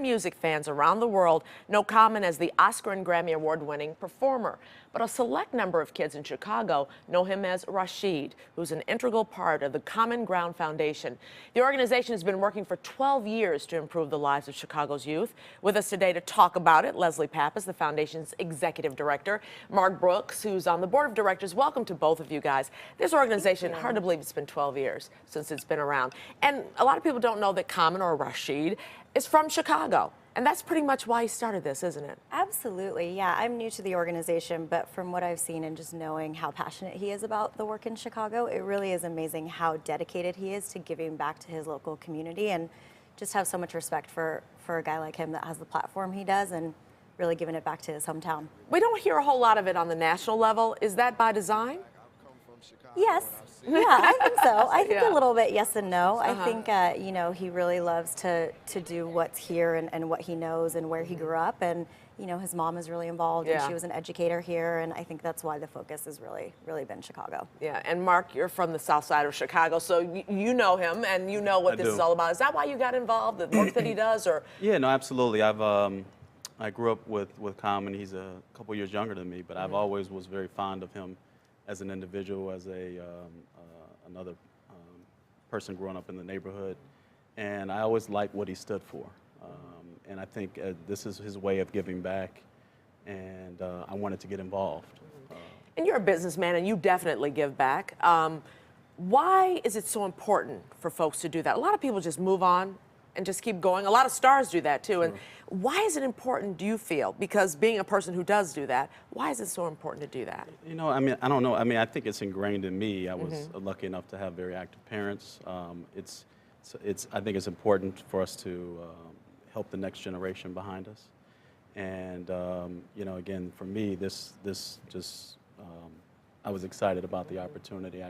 music fans around the world know Common as the Oscar and Grammy Award-winning performer. But a select number of kids in Chicago know him as Rashid, who's an integral part of the Common Ground Foundation. The organization has been working for 12 years to improve the lives of Chicago's youth. With us today to talk about it, Leslie Pappas, the foundation's executive director, Mark Brooks, who's on the board of directors. Welcome to both of you guys. This organization, hard to believe it's been 12 years since it's been around. And a lot of people don't know that Common, or Rashid, is from Chicago. And that's pretty much why he started this, isn't it? Absolutely, yeah. I'm new to the organization, but from what I've seen and just knowing how passionate he is about the work in Chicago, it really is amazing how dedicated he is to giving back to his local community, and just have so much respect for a guy like him that has the platform he does and really giving it back to his hometown. We don't hear a whole lot of it on the national level. Is that by design? Yes. Yeah, I think so. I think a little bit yes and no. I think, you know, he really loves to do what's here and what he knows and where he grew up. And, you know, his mom is really involved and she was an educator here. And I think that's why the focus has really been Chicago. Yeah, and Mark, you're from the south side of Chicago, so you know him and you know what this is all about. Is that why you got involved, the work that he does? Or? Yeah, no, absolutely. I grew up with Common. He's a couple years younger than me, but I've always was very fond of him as an individual, as another person growing up in the neighborhood. And I always liked what he stood for. And I think this is his way of giving back, and I wanted to get involved. And you're a businessman, and you definitely give back. Why is it so important for folks to do that? A lot of people just move on and just keep going. A lot of stars do that too. And why is it important, do you feel? Because being a person who does do that, why is it so important to do that? You know, I mean, I don't know. I mean, I think it's ingrained in me. I was lucky enough to have very active parents. I think it's important for us to help the next generation behind us. And, you know, again, for me, I was excited about the opportunity.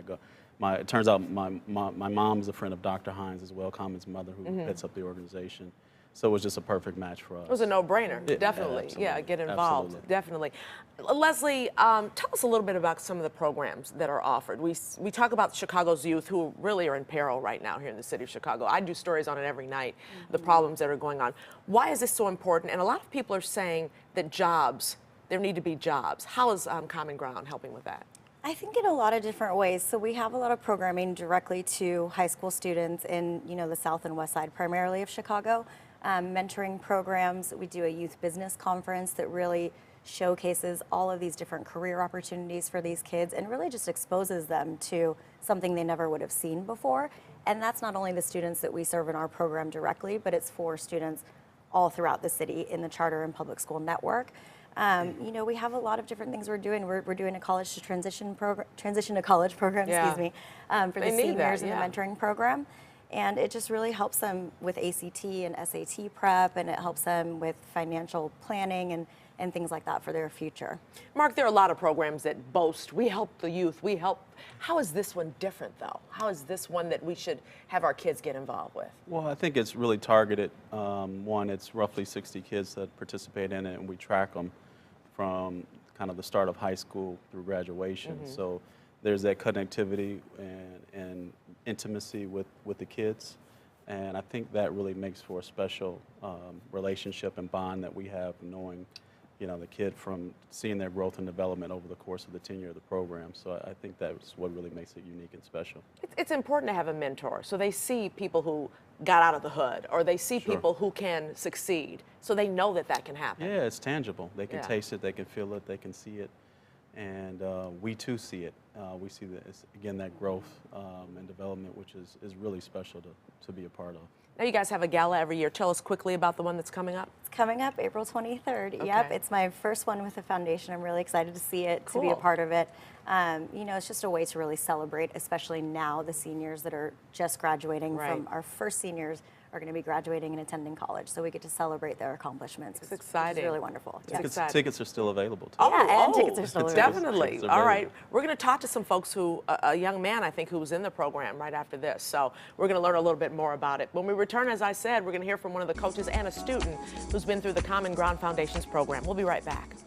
It turns out my mom's a friend of Dr. Hines as well, Common's mother, who heads up the organization. So it was just a perfect match for us. It was a no-brainer, definitely. Yeah, get involved, definitely. Leslie, tell us a little bit about some of the programs that are offered. We talk about Chicago's youth who really are in peril right now here in the city of Chicago. I do stories on it every night, the problems that are going on. Why is this so important? And a lot of people are saying that there need to be jobs. How is Common Ground helping with that? I think in a lot of different ways. So we have a lot of programming directly to high school students in, you know, the south and west side primarily of Chicago. Mentoring programs. We do a youth business conference that really showcases all of these different career opportunities for these kids and really just exposes them to something they never would have seen before. And that's not only the students that we serve in our program directly, but it's for students all throughout the city in the charter and public school network. You know, we have a lot of different things we're doing. We're doing a college to transition to college program, excuse me, for the seniors in the mentoring program. And it just really helps them with ACT and SAT prep, and it helps them with financial planning and things like that for their future. Mark, there are a lot of programs that boast, we help the youth, we help. How is this one different, though? How is this one that we should have our kids get involved with? Well, I think it's really targeted. One, it's roughly 60 kids that participate in it, and we track them from kind of the start of high school through graduation. So there's that connectivity and intimacy with the kids. And I think that really makes for a special relationship and bond that we have, knowing, you know, the kid from seeing their growth and development over the course of the tenure of the program. So I think that's what really makes it unique and special. It's important to have a mentor, so they see people who got out of the hood, or they see people who can succeed, so they know that that can happen. Yeah, it's tangible. They can taste it, they can feel it, they can see it, and we too see it. We see that, again, that growth and development, which is really special to be a part of. Now, you guys have a gala every year. Tell us quickly about the one that's coming up. It's coming up April 23rd. Okay. Yep, it's my first one with the foundation. I'm really excited to see it, to be a part of it. You know, it's just a way to really celebrate, especially now the seniors that are just graduating from our first seniors are going to be graduating and attending college, so we get to celebrate their accomplishments. It's exciting. It's really wonderful. Tickets are still available. Too. And tickets are still available. Definitely. All right. We're going to talk to some folks who, a young man, I think, who was in the program right after this. So we're going to learn a little bit more about it. When we return, as I said, we're going to hear from one of the coaches and a student who's been through the Common Ground Foundation's program. We'll be right back.